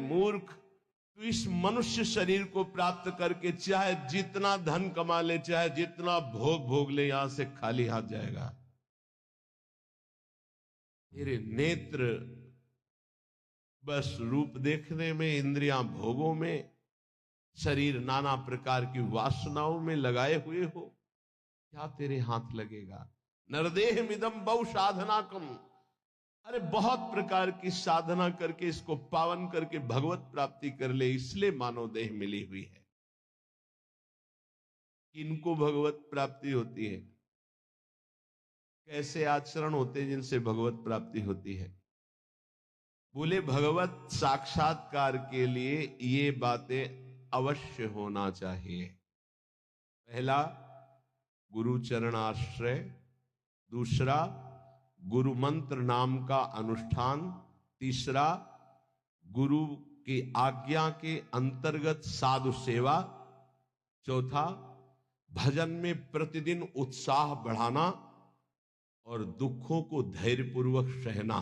मूर्ख, तो इस मनुष्य शरीर को प्राप्त करके चाहे जितना धन कमा ले, चाहे जितना भोग भोग ले, यहां से खाली हाथ जाएगा। तेरे नेत्र बस रूप देखने में, इंद्रियां भोगों में, शरीर नाना प्रकार की वासनाओं में लगाए हुए हो, क्या तेरे हाथ लगेगा? नरदेह मिदम बहु साधना कम। अरे बहुत प्रकार की साधना करके इसको पावन करके भगवत प्राप्ति कर ले, इसलिए मानव देह मिली हुई है। किनको भगवत प्राप्ति होती है? कैसे आचरण होते हैं जिनसे भगवत प्राप्ति होती है? बोले भगवत साक्षात्कार के लिए ये बातें अवश्य होना चाहिए। पहला, गुरु चरणाश्रय। दूसरा, गुरु मंत्र नाम का अनुष्ठान। तीसरा, गुरु की आज्ञा के अंतर्गत साधु सेवा। चौथा, भजन में प्रतिदिन उत्साह बढ़ाना और दुखों को धैर्यपूर्वक सहना।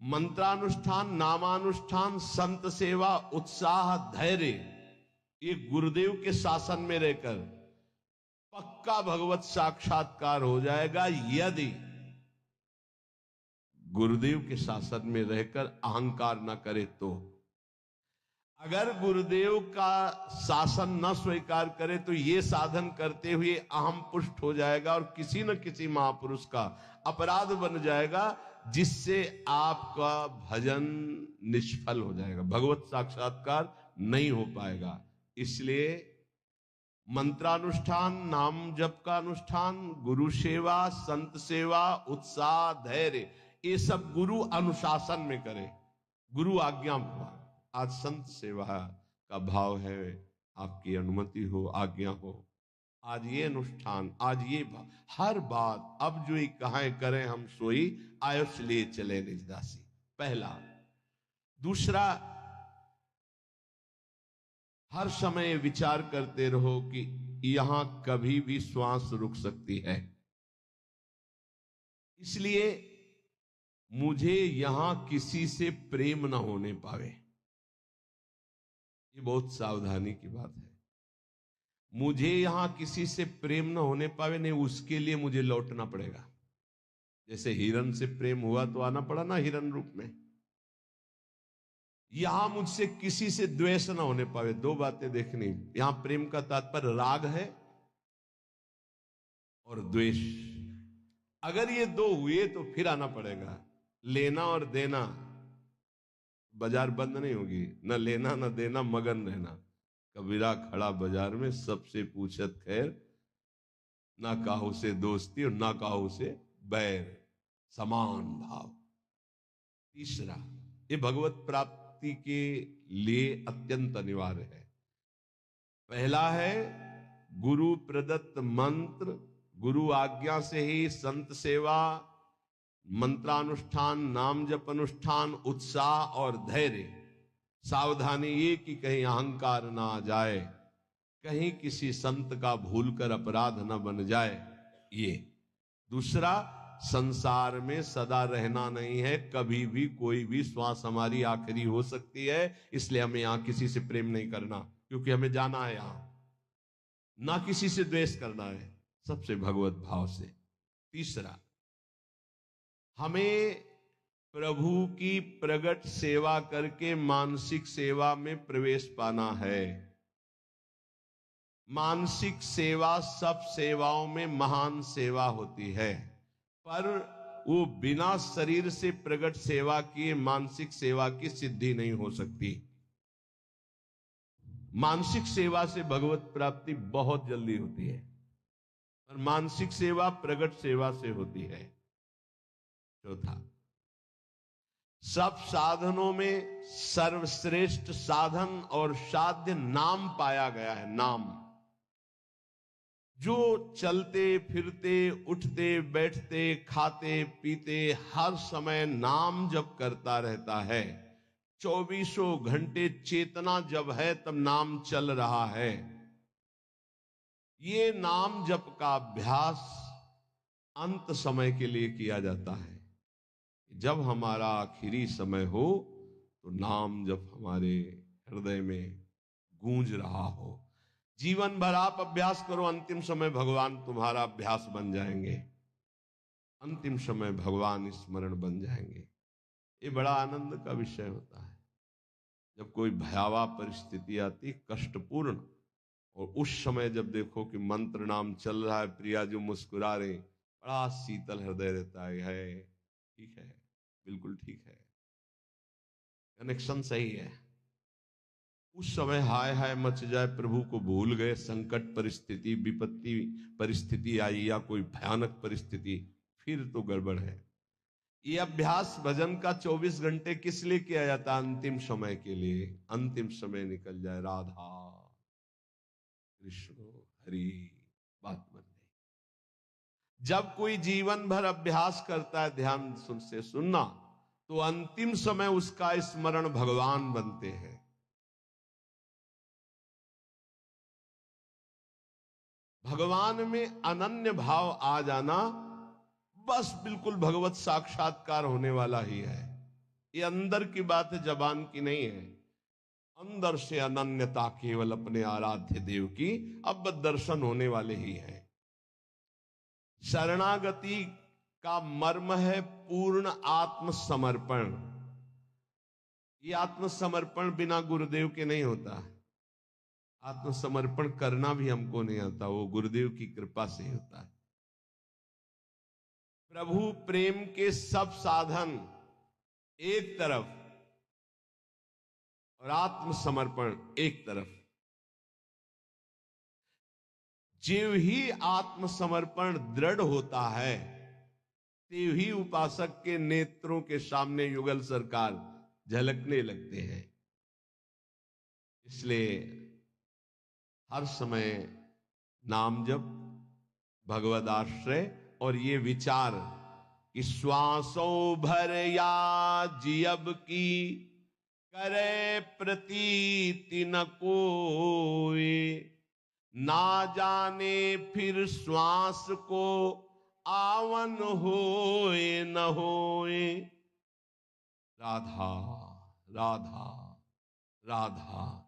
मंत्रानुष्ठान, नामानुष्ठान, संत सेवा, उत्साह, धैर्य, ये गुरुदेव के शासन में रहकर पक्का भगवत साक्षात्कार हो जाएगा, यदि गुरुदेव के शासन में रहकर अहंकार न करे तो। अगर गुरुदेव का शासन न स्वीकार करे तो ये साधन करते हुए अहम पुष्ट हो जाएगा और किसी न किसी महापुरुष का अपराध बन जाएगा, जिससे आपका भजन निष्फल हो जाएगा, भगवत साक्षात्कार नहीं हो पाएगा। इसलिए मंत्रानुष्ठान, नाम जप का अनुष्ठान, गुरु सेवा, संत सेवा, उत्साह, धैर्य, ये सब गुरु अनुशासन में करे, गुरु आज्ञा में। आज संत सेवा का भाव है, आपकी अनुमति हो, आज्ञा हो। आज ये अनुष्ठान, आज ये हर बात, अब जो ही कहां करें हम सोई, आयुष लिए चले निजदासी। पहला। दूसरा, हर समय विचार करते रहो कि यहां कभी भी श्वास रुक सकती है, इसलिए मुझे यहां किसी से प्रेम न होने पावे। ये बहुत सावधानी की बात है। मुझे यहां किसी से प्रेम न होने पावे, नहीं उसके लिए मुझे लौटना पड़ेगा। जैसे हिरन से प्रेम हुआ तो आना पड़ा ना हिरन रूप में। यहां मुझसे किसी से द्वेष ना होने पावे। दो बातें देखनी, यहां प्रेम का तात्पर्य राग है और द्वेष। अगर ये दो हुए तो फिर आना पड़ेगा। लेना और देना, बाजार बंद नहीं होगी, न लेना न देना, मगन रहना। कबीरा खड़ा बाजार में, सबसे पूछत खैर, ना काहू से दोस्ती और ना काहू से बैर, समान भाव। तीसरा, ये भगवत प्राप्ति के लिए अत्यंत अनिवार्य है। पहला है गुरु प्रदत्त मंत्र, गुरु आज्ञा से ही संत सेवा, मंत्रानुष्ठान, नाम जप अनुष्ठान, उत्साह और धैर्य। सावधानी ये कि कहीं अहंकार ना आ जाए, कहीं किसी संत का भूलकर अपराध न बन जाए। ये दूसरा, संसार में सदा रहना नहीं है, कभी भी कोई भी श्वास हमारी आखिरी हो सकती है, इसलिए हमें यहां किसी से प्रेम नहीं करना, क्योंकि हमें जाना है यहां। ना किसी से द्वेष करना है, सबसे भगवत भाव से। तीसरा, हमें प्रभु की प्रगट सेवा करके मानसिक सेवा में प्रवेश पाना है। मानसिक सेवा सब सेवाओं में महान सेवा होती है, पर वो बिना शरीर से प्रकट सेवा किए मानसिक सेवा की सिद्धि नहीं हो सकती। मानसिक सेवा से भगवत प्राप्ति बहुत जल्दी होती है, और मानसिक सेवा प्रकट सेवा से होती है। चौथा, सब साधनों में सर्वश्रेष्ठ साधन और साध्य नाम पाया गया है। नाम, जो चलते फिरते, उठते बैठते, खाते पीते, हर समय नाम जप करता रहता है। 24 घंटे चेतना जब है तब नाम चल रहा है। ये नाम जप का अभ्यास अंत समय के लिए किया जाता है। जब हमारा आखिरी समय हो तो नाम जब हमारे हृदय में गूंज रहा हो। जीवन भर आप अभ्यास करो, अंतिम समय भगवान तुम्हारा अभ्यास बन जाएंगे, अंतिम समय भगवान स्मरण बन जाएंगे। ये बड़ा आनंद का विषय होता है जब कोई भयावह परिस्थिति आती, कष्टपूर्ण, और उस समय जब देखो कि मंत्र नाम चल रहा है, प्रिया जो मुस्कुरा रहे, बड़ा शीतल हृदय रहता है ठीक है, बिल्कुल ठीक है, कनेक्शन सही है। उस समय हाय हाय मच जाए, प्रभु को भूल गए, संकट परिस्थिति, विपत्ति परिस्थिति आई या कोई भयानक परिस्थिति, फिर तो गड़बड़ है। ये अभ्यास भजन का 24 घंटे किस लिए किया जाता? अंतिम समय के लिए। अंतिम समय निकल जाए, राधा कृष्ण हरि, बात बन गई। जब कोई जीवन भर अभ्यास करता है, ध्यान से सुनना, तो अंतिम समय उसका स्मरण भगवान बनते हैं। भगवान में अनन्य भाव आ जाना, बस बिल्कुल भगवत साक्षात्कार होने वाला ही है। ये अंदर की बात है, जबान की नहीं है। अंदर से अनन्यता केवल अपने आराध्य देव की अब दर्शन होने वाले ही है। शरणागति का मर्म है पूर्ण आत्मसमर्पण। ये आत्मसमर्पण बिना गुरुदेव के नहीं होता। आत्मसमर्पण करना भी हमको नहीं आता, वो गुरुदेव की कृपा से होता है। प्रभु प्रेम के सब साधन एक तरफ और आत्मसमर्पण एक तरफ। जीव ही आत्मसमर्पण दृढ़ होता है, तेव ही उपासक के नेत्रों के सामने युगल सरकार झलकने लगते हैं। इसलिए हर समय नाम जप, भगवद आश्रय, और ये विचार कि श्वासों भर या जियब की करे प्रतीति न कोई, ना जाने फिर श्वास को आवन होए न होए। राधा राधा राधा।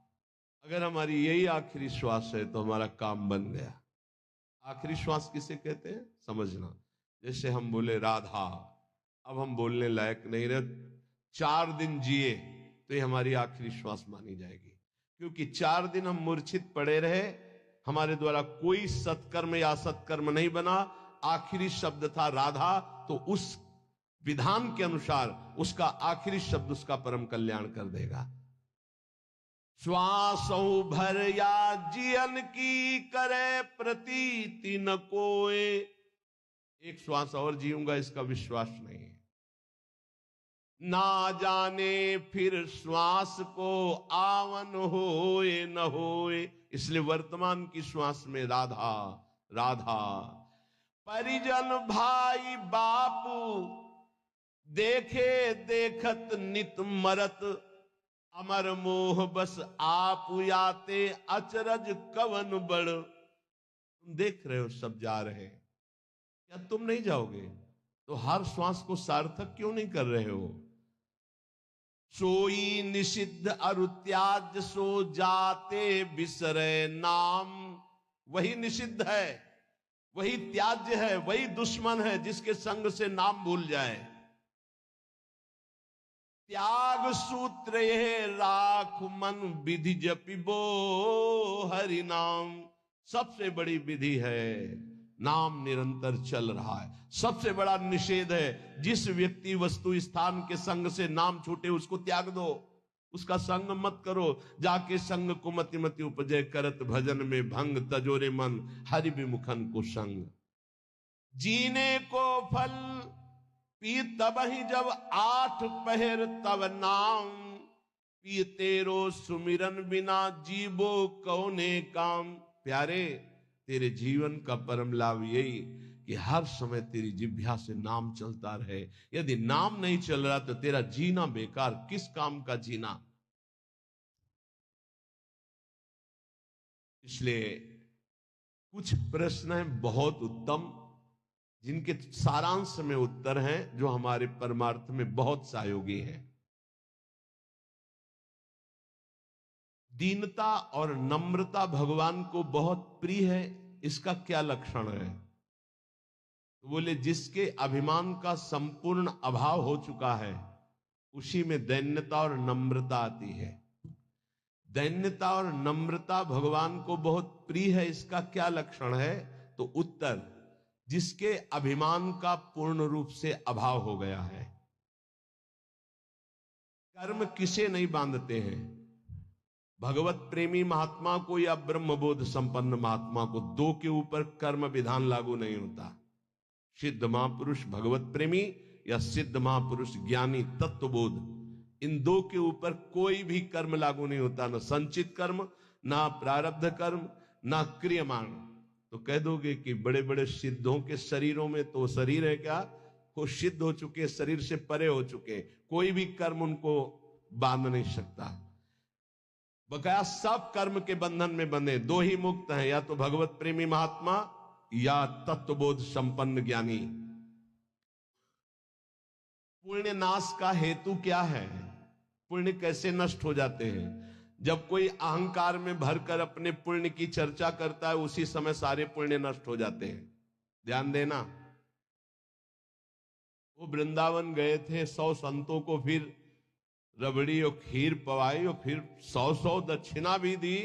अगर हमारी यही आखिरी श्वास है तो हमारा काम बन गया। आखिरी श्वास किसे कहते हैं समझना। जैसे हम बोले राधा, अब हम बोलने लायक नहीं रहे, 4 दिन जिए तो ये हमारी आखिरी श्वास मानी जाएगी। क्योंकि 4 दिन हम मूर्छित पड़े रहे, हमारे द्वारा कोई सत्कर्म या असत्कर्म नहीं बना, आखिरी शब्द था राधा, तो उस विधान के अनुसार उसका आखिरी शब्द उसका परम कल्याण कर देगा। श्वासों भर या जियन की करे प्रतीति न कोई। एक श्वास और जीऊंगा इसका विश्वास नहीं है। ना जाने फिर श्वास को आवन होए न होए। इसलिए वर्तमान की श्वास में राधा राधा। परिजन भाई बापू देखे देखत नित मरत, अमर मोह बस आप याते अचरज कवन बड़। तुम देख रहे हो सब जा रहे हैं, क्या तुम नहीं जाओगे? तो हर श्वास को सार्थक क्यों नहीं कर रहे हो? सोई निषिद्ध अरुत्याज सो जाते बिसरे नाम। वही निषिद्ध है, वही त्याज्य है, वही दुश्मन है जिसके संग से नाम भूल जाए। त्याग सूत्र ये राख मन विधि जपिबो हरि नाम। सबसे बड़ी विधि है नाम निरंतर चल रहा है। सबसे बड़ा निषेध है जिस व्यक्ति वस्तु स्थान के संग से नाम छूटे उसको त्याग दो, उसका संग मत करो। जाके संग को मति मति उपजय करत भजन में भंग, तजोरे मन हरि विमुखन को संग। जीने को फल पी तब ही जब 8 पहर तब नाम, पी तेरो सुमिरन बिना जीवो कौने काम। प्यारे, तेरे जीवन का परम लाभ यही कि हर समय तेरी जिह्वा से नाम चलता रहे। यदि नाम नहीं चल रहा तो तेरा जीना बेकार, किस काम का जीना। इसलिए कुछ प्रश्न हैं बहुत उत्तम, जिनके सारांश में उत्तर हैं, जो हमारे परमार्थ में बहुत सहयोगी हैं। दीनता और नम्रता भगवान को बहुत प्रिय है, इसका क्या लक्षण है? तो बोले जिसके अभिमान का संपूर्ण अभाव हो चुका है, उसी में दैन्यता और नम्रता आती है। दैन्यता और नम्रता भगवान को बहुत प्रिय है, इसका क्या लक्षण है? तो उत्तर, जिसके अभिमान का पूर्ण रूप से अभाव हो गया है। कर्म किसे नहीं बांधते हैं? भगवत प्रेमी महात्मा को या ब्रह्मबोध संपन्न महात्मा को, दो के ऊपर कर्म विधान लागू नहीं होता। सिद्ध महापुरुष भगवत प्रेमी या सिद्ध महापुरुष ज्ञानी तत्वबोध, इन दो के ऊपर कोई भी कर्म लागू नहीं होता, ना संचित कर्म, ना प्रारब्ध कर्म, ना क्रियमाण। तो कह दोगे कि बड़े बड़े सिद्धों के शरीरों में तो शरीर है क्या? वो सिद्ध हो चुके, शरीर से परे हो चुके, कोई भी कर्म उनको बांध नहीं सकता। बकाया सब कर्म के बंधन में बंधे, दो ही मुक्त हैं, या तो भगवत प्रेमी महात्मा या तत्वबोध संपन्न ज्ञानी। पुण्य नाश का हेतु क्या है? पुण्य कैसे नष्ट हो जाते हैं? जब कोई अहंकार में भरकर अपने पुण्य की चर्चा करता है, उसी समय सारे पुण्य नष्ट हो जाते हैं। ध्यान देना। वो वृंदावन गए थे, 100 संतों को फिर रबड़ी और खीर पवाई और फिर 100 दक्षिणा भी दी।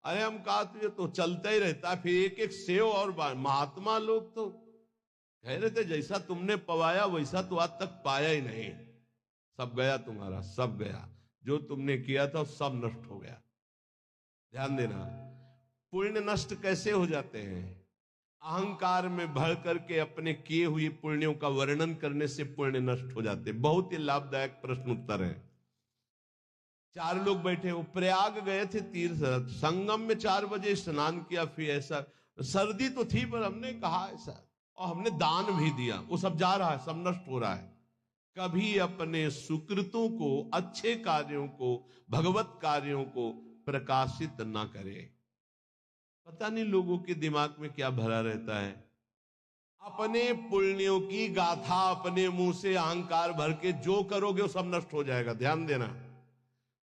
अरे हम कहा तुझे तो चलता ही रहता, फिर एक एक सेव और महात्मा लोग तो कह रहे थे जैसा तुमने पवाया वैसा तो आज तक पाया ही नहीं, सब गया तुम्हारा, सब गया, जो तुमने किया था सब नष्ट हो गया। ध्यान देना। पुण्य नष्ट कैसे हो जाते हैं? अहंकार में भर करके अपने किए हुए पुण्यों का वर्णन करने से पुण्य नष्ट हो जाते। बहुत ही लाभदायक प्रश्न उत्तर है। 4 लोग बैठे, वो प्रयाग गए थे तीर्थ, संगम में 4 बजे स्नान किया, फिर ऐसा सर्दी तो थी पर हमने कहा ऐसा, और हमने दान भी दिया, वो सब जा रहा है, सब नष्ट हो रहा है। कभी अपने सुकृतों को, अच्छे कार्यों को, भगवत कार्यों को प्रकाशित ना करें। पता नहीं लोगों के दिमाग में क्या भरा रहता है। अपने पुण्यों की गाथा अपने मुंह से अहंकार भर के जो करोगे वो सब नष्ट हो जाएगा। ध्यान देना।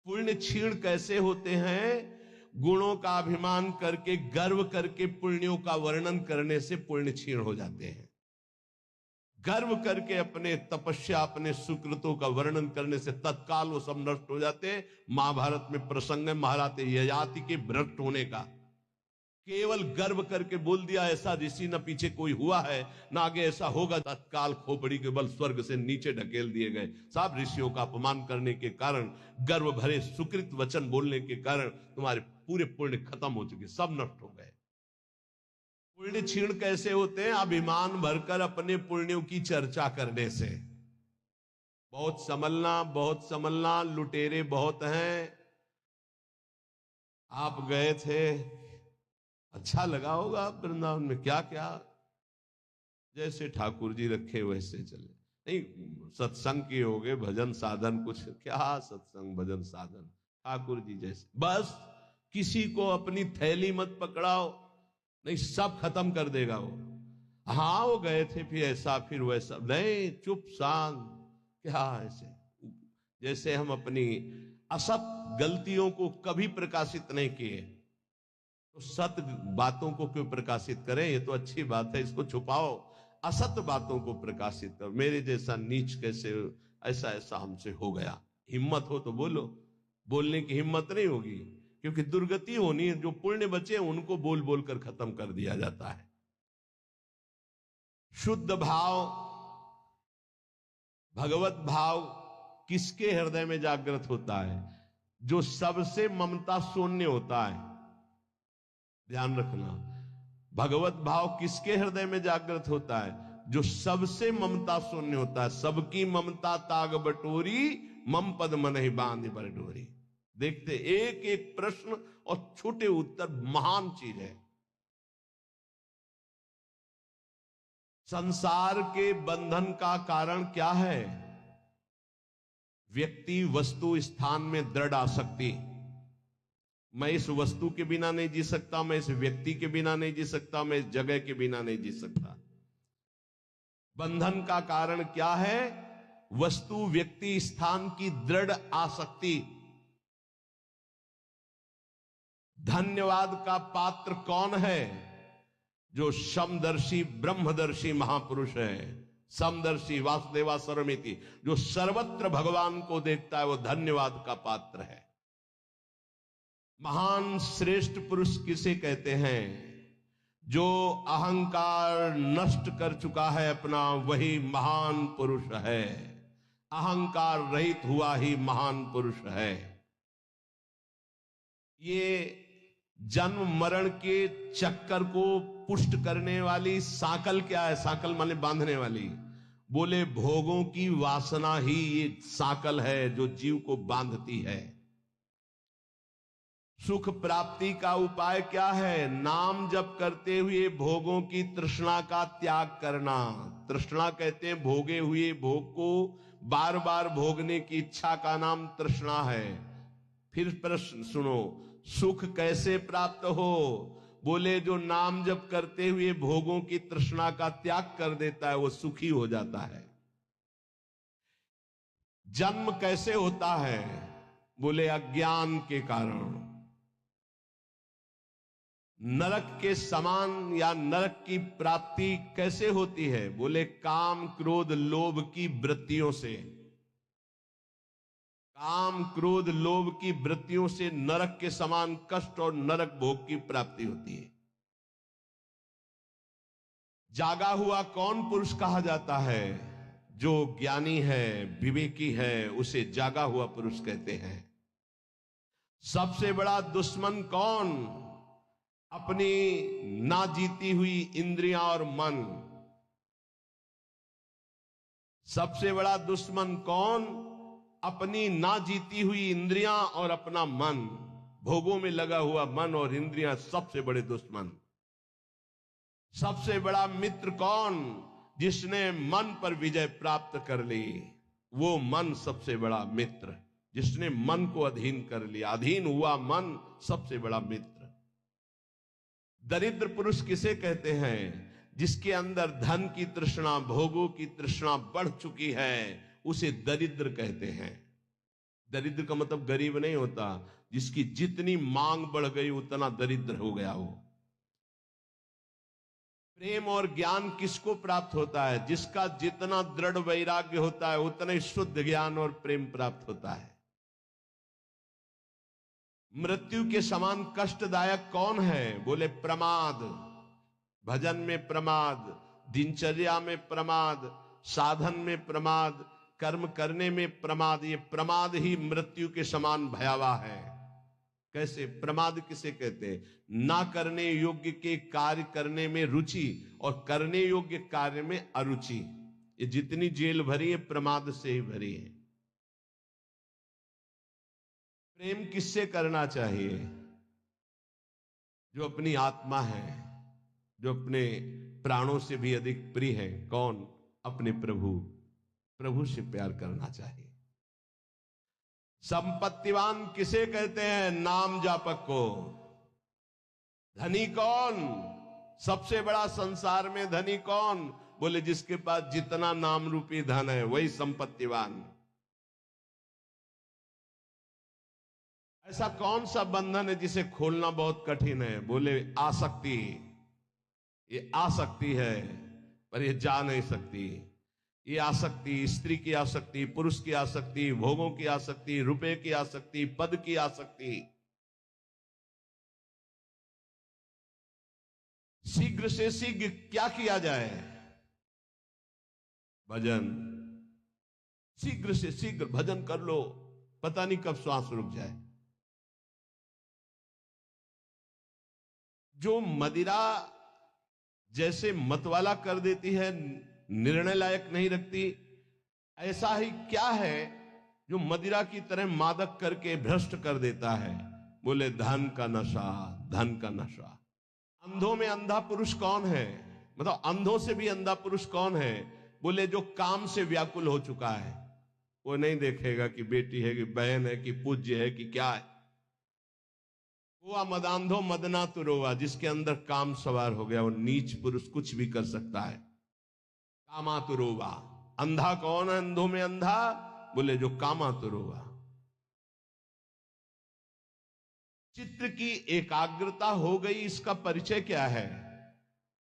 पुण्य क्षीण कैसे होते हैं? गुणों का अभिमान करके, गर्व करके पुण्यों का वर्णन करने से पुण्य क्षीण हो जाते हैं। गर्व करके अपने तपस्या, अपने सुकृतों का वर्णन करने से तत्काल वो सब नष्ट हो जाते हैं। महाभारत में प्रसंग है महाराज ययाति के भ्रष्ट होने का। केवल गर्व करके बोल दिया ऐसा ऋषि न पीछे कोई हुआ है न आगे ऐसा होगा, तत्काल खोपड़ी के बल स्वर्ग से नीचे ढकेल दिए गए। सब ऋषियों का अपमान करने के कारण, गर्व भरे सुकृत वचन बोलने के कारण तुम्हारे पूरे पुण्य खत्म हो चुके, सब नष्ट हो गए। पुण्य क्षीण कैसे होते हैं? अभिमान भरकर अपने पुण्यों की चर्चा करने से। बहुत संभलना, लुटेरे बहुत हैं। आप गए थे, अच्छा लगा होगा वृंदावन में, क्या क्या जैसे ठाकुर जी रखे वैसे चले। नहीं, सत्संग किए होगे, भजन साधन कुछ, क्या सत्संग भजन साधन, ठाकुर जी जैसे। बस किसी को अपनी थैली मत पकड़ाओ, नहीं सब खत्म कर देगा वो। हाँ वो गए थे फिर ऐसा फिर वैसा, नहीं चुप शांत, क्या ऐसे जैसे हम अपनी असत गलतियों को कभी प्रकाशित नहीं किए, तो सत बातों को क्यों प्रकाशित करें? ये तो अच्छी बात है, इसको छुपाओ। असत बातों को प्रकाशित करो। मेरे जैसा नीच कैसे, ऐसा ऐसा हमसे हो गया। हिम्मत हो तो बोलो, बोलने की हिम्मत नहीं होगी क्योंकि दुर्गति होनी है। जो पुण्य बचे उनको बोल बोल कर खत्म कर दिया जाता है। शुद्ध भाव, भगवत भाव किसके हृदय में जागृत होता है? जो सबसे ममता शून्य होता है। ध्यान रखना, भगवत भाव किसके हृदय में जागृत होता है? जो सबसे ममता शून्य होता है। सबकी ममता ताग बटोरी, मम पद मन ही बांध पर डोरी। देखते एक एक प्रश्न और छोटे उत्तर महान चीज है। संसार के बंधन का कारण क्या है? व्यक्ति, वस्तु, स्थान में दृढ़ आसक्ति। मैं इस वस्तु के बिना नहीं जी सकता, मैं इस व्यक्ति के बिना नहीं जी सकता, मैं इस जगह के बिना नहीं जी सकता। बंधन का कारण क्या है? वस्तु, व्यक्ति, स्थान की दृढ़ आसक्ति। धन्यवाद का पात्र कौन है? जो समदर्शी ब्रह्मदर्शी महापुरुष है। समदर्शी वासुदेवा सर्वमिति, जो सर्वत्र भगवान को देखता है, वो धन्यवाद का पात्र है। महान श्रेष्ठ पुरुष किसे कहते हैं? जो अहंकार नष्ट कर चुका है अपना, वही महान पुरुष है। अहंकार रहित हुआ ही महान पुरुष है। ये जन्म मरण के चक्कर को पुष्ट करने वाली सांकल क्या है? सांकल माने बांधने वाली। बोले भोगों की वासना ही ये सांकल है जो जीव को बांधती है। सुख प्राप्ति का उपाय क्या है? नाम जप करते हुए भोगों की तृष्णा का त्याग करना। तृष्णा कहते हैं भोगे हुए भोग को बार बार भोगने की इच्छा का नाम तृष्णा है। फिर प्रश्न सुनो, सुख कैसे प्राप्त हो? बोले जो नाम जप करते हुए भोगों की तृष्णा का त्याग कर देता है वो सुखी हो जाता है। जन्म कैसे होता है? बोले अज्ञान के कारण। नरक के समान या नरक की प्राप्ति कैसे होती है? बोले काम क्रोध लोभ की वृत्तियों से। काम क्रोध लोभ की वृत्तियों से नरक के समान कष्ट और नरक भोग की प्राप्ति होती है। जागा हुआ कौन पुरुष कहा जाता है? जो ज्ञानी है, विवेकी है, उसे जागा हुआ पुरुष कहते हैं। सबसे बड़ा दुश्मन कौन? अपनी ना जीती हुई इंद्रियां और मन। सबसे बड़ा दुश्मन कौन? अपनी ना जीती हुई इंद्रियां और अपना मन। भोगों में लगा हुआ मन और इंद्रियां सबसे बड़े दुश्मन। सबसे बड़ा मित्र कौन? जिसने मन पर विजय प्राप्त कर ली, वो मन सबसे बड़ा मित्र। जिसने मन को अधीन कर लिया, अधीन हुआ मन सबसे बड़ा मित्र। दरिद्र पुरुष किसे कहते हैं? जिसके अंदर धन की तृष्णा, भोगों की तृष्णा बढ़ चुकी है, उसे दरिद्र कहते हैं। दरिद्र का मतलब गरीब नहीं होता। जिसकी जितनी मांग बढ़ गई उतना दरिद्र हो गया वो। प्रेम और ज्ञान किसको प्राप्त होता है? जिसका जितना दृढ़ वैराग्य होता है उतना ही शुद्ध ज्ञान और प्रेम प्राप्त होता है। मृत्यु के समान कष्टदायक कौन है? बोले प्रमाद। भजन में प्रमाद, दिनचर्या में प्रमाद, साधन में प्रमाद, कर्म करने में प्रमाद। ये प्रमाद ही मृत्यु के समान भयावह है। कैसे? प्रमाद किसे कहते हैं? ना करने योग्य के कार्य करने में रुचि और करने योग्य कार्य में अरुचि। ये जितनी जेल भरी है प्रमाद से ही भरी है। प्रेम किससे करना चाहिए? जो अपनी आत्मा है, जो अपने प्राणों से भी अधिक प्रिय है। कौन? अपने प्रभु। प्रभु से प्यार करना चाहिए। संपत्तिवान किसे कहते हैं? नाम जापक को। धनी कौन? सबसे बड़ा संसार में धनी कौन? बोले जिसके पास जितना नाम रूपी धन है वही संपत्तिवान। ऐसा कौन सा बंधन है जिसे खोलना बहुत कठिन है? बोले आसक्ति। ये आसक्ति है पर ये जा नहीं सकती। ये आसक्ति, स्त्री की आसक्ति, पुरुष की आसक्ति, भोगों की आसक्ति, रुपए की आसक्ति, पद की आसक्ति। शीघ्र से शीघ्र क्या किया जाए? भजन। शीघ्र से शीघ्र भजन कर लो, पता नहीं कब श्वास रुक जाए। जो मदिरा जैसे मतवाला कर देती है, निर्णय लायक नहीं रखती, ऐसा ही क्या है जो मदिरा की तरह मादक करके भ्रष्ट कर देता है? बोले धन का नशा, धन का नशा। अंधों में अंधा पुरुष कौन है? मतलब अंधों से भी अंधा पुरुष कौन है? बोले जो काम से व्याकुल हो चुका है। वो नहीं देखेगा कि बेटी है कि बहन है कि पूज्य है कि क्या है। वो मदांधो मदना तो रोवा। जिसके अंदर काम सवार हो गया वो नीच पुरुष कुछ भी कर सकता है। कामातुरोवा। अंधा कौन है? अंधों में अंधा बोले जो कामातुरोवा। चित्त की एकाग्रता हो गई, इसका परिचय क्या है?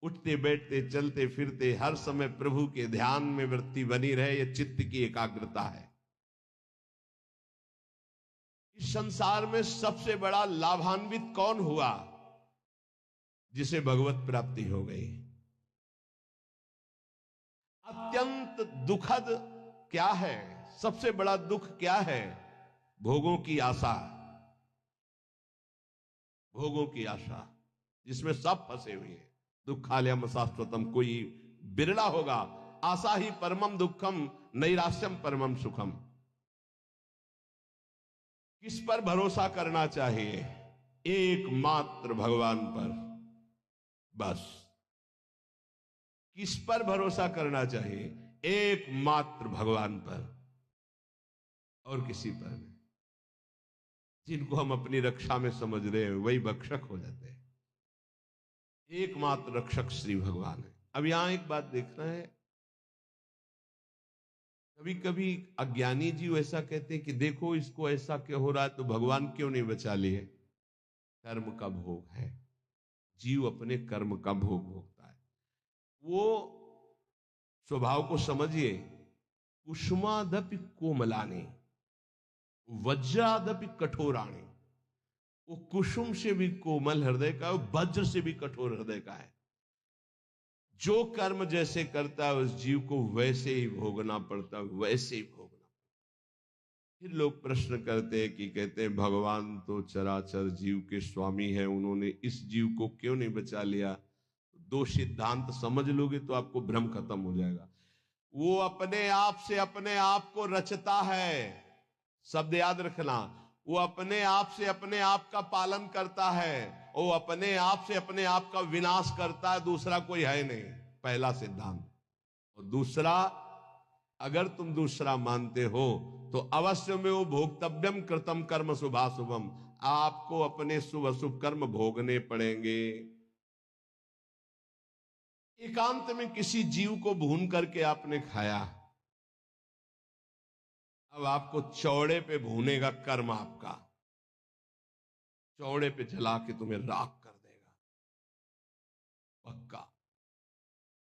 उठते बैठते चलते फिरते हर समय प्रभु के ध्यान में वृत्ति बनी रहे, यह चित्त की एकाग्रता है। इस संसार में सबसे बड़ा लाभान्वित कौन हुआ? जिसे भगवत प्राप्ति हो गई। अत्यंत दुखद क्या है? सबसे बड़ा दुख क्या है? भोगों की आशा। भोगों की आशा जिसमें सब फंसे हुए हैं। दुखालयम शाश्वतम, कोई बिरला होगा। आशा ही परमम दुखम, नैराश्यम परमम सुखम। किस पर भरोसा करना चाहिए? एकमात्र भगवान पर, बस। किस पर भरोसा करना चाहिए? एकमात्र भगवान पर, और किसी पर नहीं। जिनको हम अपनी रक्षा में समझ रहे हैं वही भक्षक हो जाते हैं। एकमात्र रक्षक श्री भगवान है। अब यहां एक बात देखना है, कभी कभी अज्ञानी जीव ऐसा कहते हैं कि देखो इसको ऐसा क्यों हो रहा है, तो भगवान क्यों नहीं बचा लिए? कर्म का भोग है। जीव अपने कर्म का भोग भोगता है। वो स्वभाव को समझिए। कुसुमादपि कोमलानी, वज्रादपि कठोराणी। वो कुसुम से भी कोमल हृदय का, वज्र से भी कठोर हृदय का है। जो कर्म जैसे करता है उस जीव को वैसे ही भोगना पड़ता है, वैसे ही भोगना पड़ता। फिर लोग प्रश्न करते हैं कि कहते हैं भगवान तो चराचर जीव के स्वामी है, उन्होंने इस जीव को क्यों नहीं बचा लिया? दो सिद्धांत समझ लोगे तो आपको भ्रम खत्म हो जाएगा। वो अपने आप से अपने आप को रचता है। शब्द याद रखना, वो अपने आप से अपने आप का पालन करता है, वो अपने आप से अपने आप का विनाश करता है, दूसरा कोई है नहीं। पहला सिद्धांत। और दूसरा, अगर तुम दूसरा मानते हो तो अवश्य में वो भोक्तव्यम कृतम कर्म शुभाशुभम, आपको अपने शुभ अशुभ कर्म भोगने पड़ेंगे। एकांत में किसी जीव को भून करके आपने खाया, अब आपको चौड़े पे भूनेगा कर्म आपका, चौड़े पे जला के तुम्हें राख कर देगा पक्का।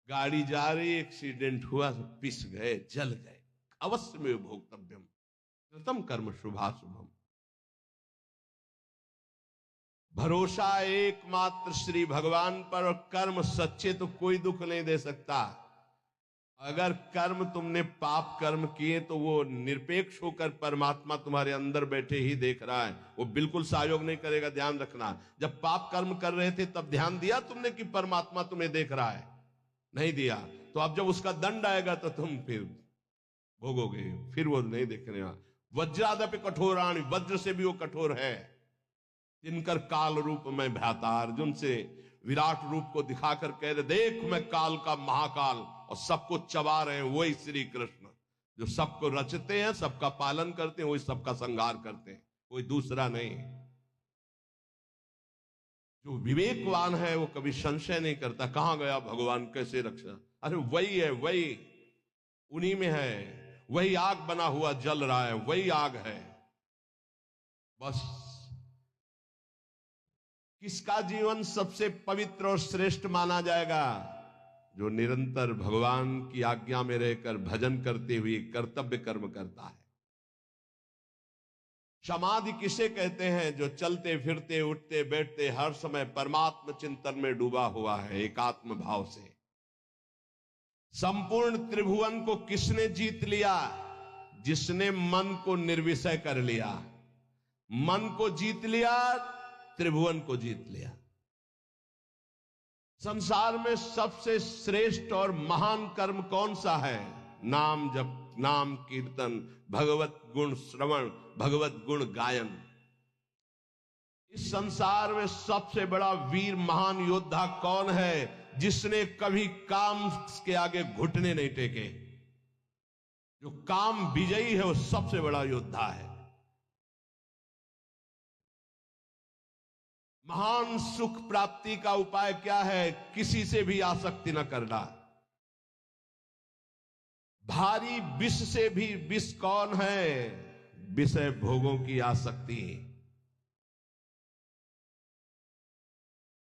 गाड़ी जा रही, एक्सीडेंट हुआ, सब पिस गए, जल गए। अवश्य में भोक्तव्यम कृतम कर्म शुभाशुभम। भरोसा एकमात्र श्री भगवान पर, और कर्म सच्चे तो कोई दुख नहीं दे सकता। अगर कर्म तुमने पाप कर्म किए तो वो निरपेक्ष होकर परमात्मा तुम्हारे अंदर बैठे ही देख रहा है, वो बिल्कुल सहयोग नहीं करेगा। ध्यान रखना, जब पाप कर्म कर रहे थे तब ध्यान दिया तुमने कि परमात्मा तुम्हें देख रहा है? नहीं दिया। तो अब जब उसका दंड आएगा तो तुम फिर भोगोगे, फिर वो नहीं देखने वाला। वज्रादपि कठोराणि, वज्र से भी वो कठोर है। जिनकर काल रूप में भ्राता, अर्जुन से विराट रूप को दिखाकर कह रहे देख मैं काल का महाकाल, और सबको चबा रहे हैं वही श्री कृष्ण, जो सबको रचते हैं, सबका पालन करते हैं, वही सबका संहार करते हैं, कोई दूसरा नहीं। जो विवेकवान है वो कभी संशय नहीं करता कहां गया भगवान, कैसे रक्षा। अरे वही है, वही उन्हीं में है, वही आग बना हुआ जल रहा है, वही आग है बस। किसका जीवन सबसे पवित्र और श्रेष्ठ माना जाएगा? जो निरंतर भगवान की आज्ञा में रहकर भजन करते हुए कर्तव्य कर्म करता है। समाधि किसे कहते हैं? जो चलते फिरते उठते बैठते हर समय परमात्म चिंतन में डूबा हुआ है, एकात्म भाव से। संपूर्ण त्रिभुवन को किसने जीत लिया? जिसने मन को निर्विषय कर लिया। मन को जीत लिया, त्रिभुवन को जीत लिया। संसार में सबसे श्रेष्ठ और महान कर्म कौन सा है? नाम जप, नाम कीर्तन, भगवत गुण श्रवण, भगवत गुण गायन। इस संसार में सबसे बड़ा वीर महान योद्धा कौन है? जिसने कभी काम के आगे घुटने नहीं टेके। जो काम विजयी है वो सबसे बड़ा योद्धा है। महान सुख प्राप्ति का उपाय क्या है? किसी से भी आसक्ति न करना। भारी विष से भी विष कौन है? विषय भोगों की आसक्ति।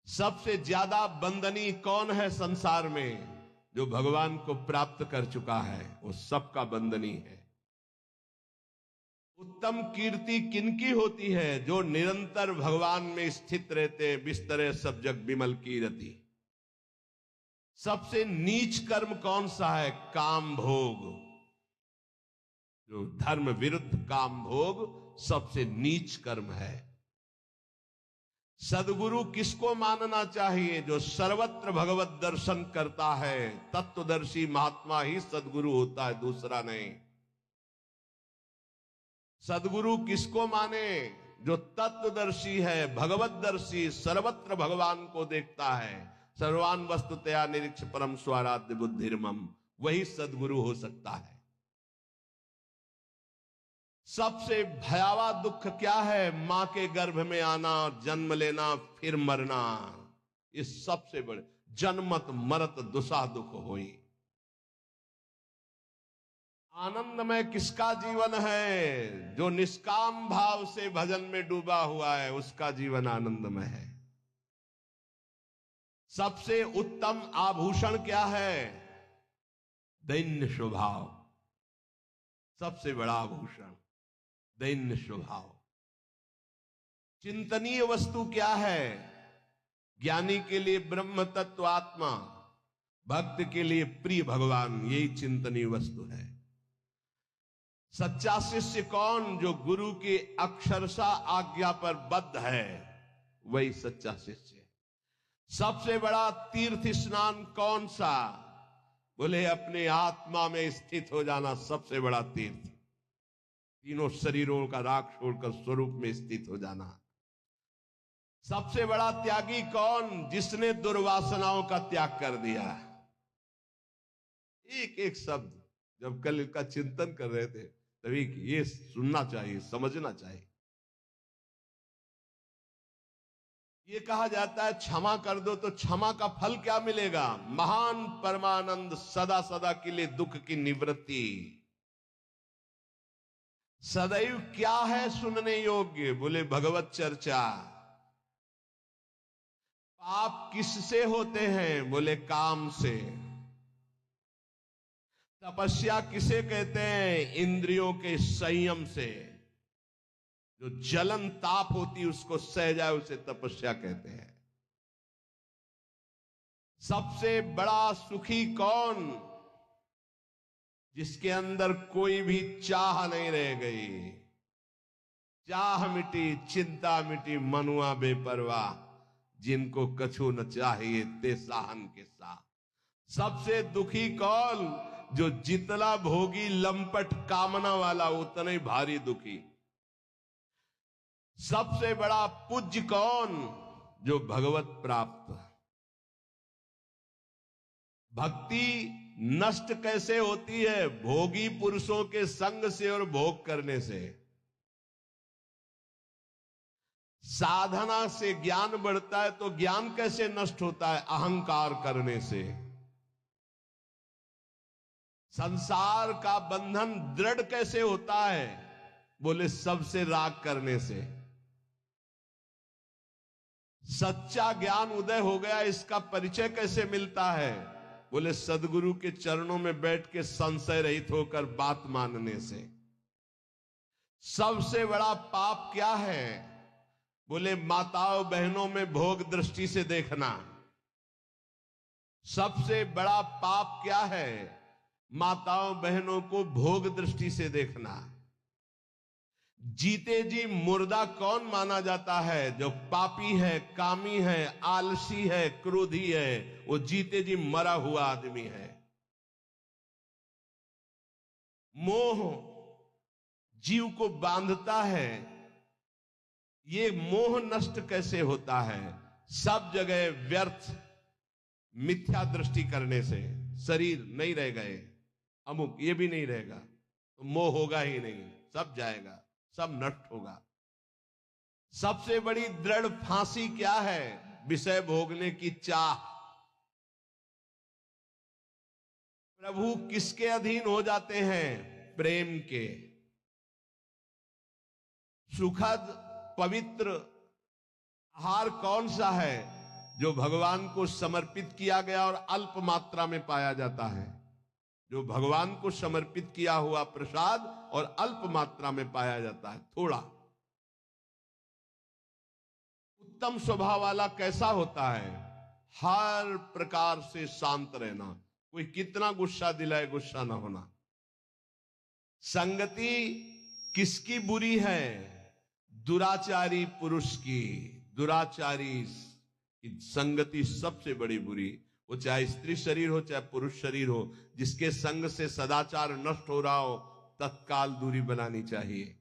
सबसे ज्यादा बंदनी कौन है संसार में? जो भगवान को प्राप्त कर चुका है वो सबका बंदनी है। उत्तम कीर्ति किनकी होती है? जो निरंतर भगवान में स्थित रहते, बिस्तरे सब जग विमल कीरति। सबसे नीच कर्म कौन सा है? काम भोग। जो धर्म विरुद्ध काम भोग सबसे नीच कर्म है। सदगुरु किसको मानना चाहिए? जो सर्वत्र भगवत दर्शन करता है। तत्वदर्शी महात्मा ही सदगुरु होता है, दूसरा नहीं। सदगुरु किसको माने? जो तत्वदर्शी है, भगवतदर्शी, सर्वत्र भगवान को देखता है। सर्वान वस्तुतया निरीक्ष परम स्वाराध्य बुद्धिर्मम, वही सदगुरु हो सकता है। सबसे भयावह दुख क्या है? मां के गर्भ में आना, जन्म लेना, फिर मरना। ये सबसे बड़े जन्मत मरत दुसा दुख होई। आनंदमय किसका जीवन है? जो निष्काम भाव से भजन में डूबा हुआ है, उसका जीवन आनंदमय है। सबसे उत्तम आभूषण क्या है? दैन्य स्वभाव। सबसे बड़ा आभूषण दैन्य स्वभाव। चिंतनीय वस्तु क्या है? ज्ञानी के लिए ब्रह्म तत्व आत्मा, भक्त के लिए प्रिय भगवान, यही चिंतनीय वस्तु है। सच्चा शिष्य कौन? जो गुरु की अक्षरशः आज्ञा पर बद्ध है, वही सच्चा शिष्य है। सबसे बड़ा तीर्थ स्नान कौन सा? बोले अपने आत्मा में स्थित हो जाना सबसे बड़ा तीर्थ। तीनों शरीरों का राग छोड़कर स्वरूप में स्थित हो जाना। सबसे बड़ा त्यागी कौन? जिसने दुर्वासनाओं का त्याग कर दिया। एक एक शब्द जब कल का चिंतन कर रहे थे तभी ये सुनना चाहिए, समझना चाहिए। ये कहा जाता है क्षमा कर दो तो क्षमा का फल क्या मिलेगा? महान परमानंद, सदा सदा के लिए दुख की निवृत्ति। सदैव क्या है सुनने योग्य? बोले भगवत चर्चा। पाप किससे होते हैं? बोले काम से। तपस्या किसे कहते हैं? इंद्रियों के संयम से। जो जलन ताप होती उसको सह जाए उसे तपस्या कहते हैं। सबसे बड़ा सुखी कौन? जिसके अंदर कोई भी चाह नहीं रह गई। चाह मिटी, चिंता मिटी, मनुआ बेपरवाह, जिनको कछु न चाहिए ते साहन के साथ। सबसे दुखी कौन? जो जितना भोगी लंपट कामना वाला उतना ही भारी दुखी। सबसे बड़ा पूज्य कौन? जो भगवत प्राप्त। भक्ति नष्ट कैसे होती है? भोगी पुरुषों के संग से और भोग करने से। साधना से ज्ञान बढ़ता है तो ज्ञान कैसे नष्ट होता है? अहंकार करने से। संसार का बंधन दृढ़ कैसे होता है? बोले सबसे राग करने से। सच्चा ज्ञान उदय हो गया, इसका परिचय कैसे मिलता है? बोले सदगुरु के चरणों में बैठ के संशय रहित होकर बात मानने से। सबसे बड़ा पाप क्या है? बोले माताओं बहनों में भोग दृष्टि से देखना। सबसे बड़ा पाप क्या है? माताओं बहनों को भोग दृष्टि से देखना। जीते जी मुर्दा कौन माना जाता है? जो पापी है, कामी है, आलसी है, क्रोधी है, वो जीते जी मरा हुआ आदमी है। मोह जीव को बांधता है। ये मोह नष्ट कैसे होता है? सब जगह व्यर्थ मिथ्या दृष्टि करने से। शरीर नहीं रह गए, अमुक ये भी नहीं रहेगा तो मोह होगा ही नहीं, सब जाएगा, सब नष्ट होगा। सबसे बड़ी दृढ़ फांसी क्या है? विषय भोगने की चाह। प्रभु किसके अधीन हो जाते हैं? प्रेम के। सुखद पवित्र आहार कौन सा है? जो भगवान को समर्पित किया गया और अल्प मात्रा में पाया जाता है। जो भगवान को समर्पित किया हुआ प्रसाद और अल्प मात्रा में पाया जाता है, थोड़ा। उत्तम स्वभाव वाला कैसा होता है? हर प्रकार से शांत रहना, कोई कितना गुस्सा दिलाए गुस्सा ना होना। संगति किसकी बुरी है? दुराचारी पुरुष की। दुराचारी की संगति सबसे बड़ी बुरी। वो चाहे स्त्री शरीर हो चाहे पुरुष शरीर हो, जिसके संग से सदाचार नष्ट हो रहा हो, तत्काल दूरी बनानी चाहिए।